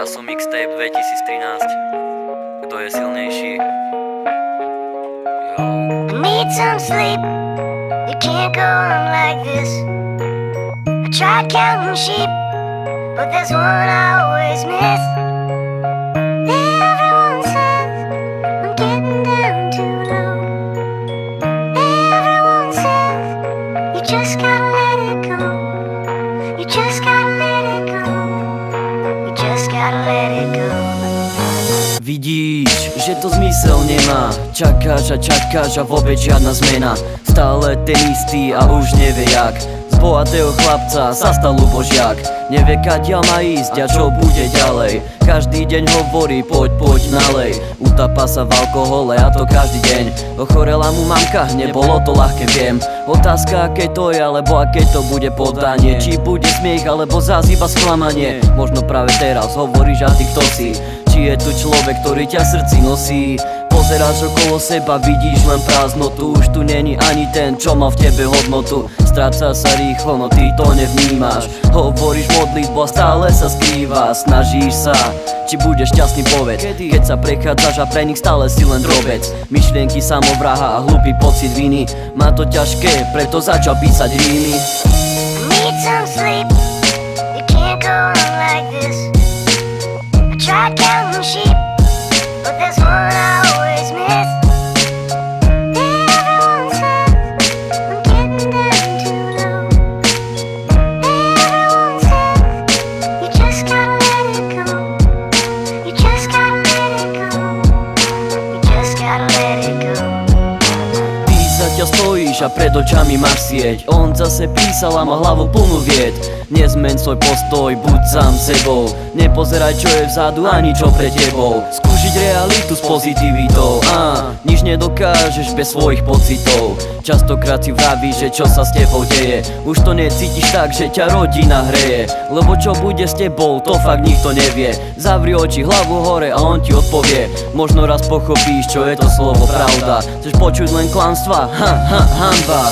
Picasso Mixtape 2013. Kto je silnejší? Yo. I need some sleep. You can't go on like this. I tried counting sheep, but there's one I always miss. Everyone says I'm getting down too low. Everyone says you just gotta let it go. You just gotta let it go. You just gotta let it go. Vidíš, že to zmysel nemá. Čakáš a vôbec žiadna zmena. Stále ten istý a už nevie jak. Z bohatého chlapca sa stal ubožiak. Nevie kadiaľ má ísť a čo bude ďalej. Každý deň hovorí poď nalej. Utapa sa v alkohole a to každý deň. Ochorela mu mamka, nebolo to ľahké, viem. Otázka aké to je, alebo aké to bude podanie. Či bude smiech, alebo zás iba sklamanie. Možno práve teraz hovoríš a ty kto si. Či je tu človek, ktorý ťa v srdci nosí. Pozeráš okolo seba, vidíš len prázdnotu. Už tu není ani ten, čo má v tebe hodnotu. Stráca sa rýchlo, no ty to nevnímaš. Hovoríš modlitbu a stále sa skrýva. Snažíš sa, či budeš šťastný, povedz. Keď sa prechádzaš a pre nich stále si len drobec. Myšlienky samovraha a hlupý pocit viny. Má to ťažké, preto začal písať rímy. Need some sleep. You can't go on like this. I tried counting sheep, but there's one I always miss. Everyone says I'm getting down too low. Everyone says you just gotta let it go. You just gotta let it go. You just gotta let it go. Ty za ťa stojíš a pred očami máš sieť. On zase písal a má hlavu plnú vied. Nezmeň svoj postoj, buď sám sebou. Nepozeraj čo je vzadu ani čo pred tebou. Skúšiť realitu s pozitivitou. Nič nedokážeš bez svojich pocitov. Častokrát si vravíš, že čo sa s tebou deje. Už to necítiš tak, že ťa rodina hreje. Lebo čo bude s tebou, to fakt nikto nevie. Zavri oči, hlavu hore a on ti odpovie. Možno raz pochopíš, čo je to slovo pravda. Chceš počuť len klamstvá? Hanba.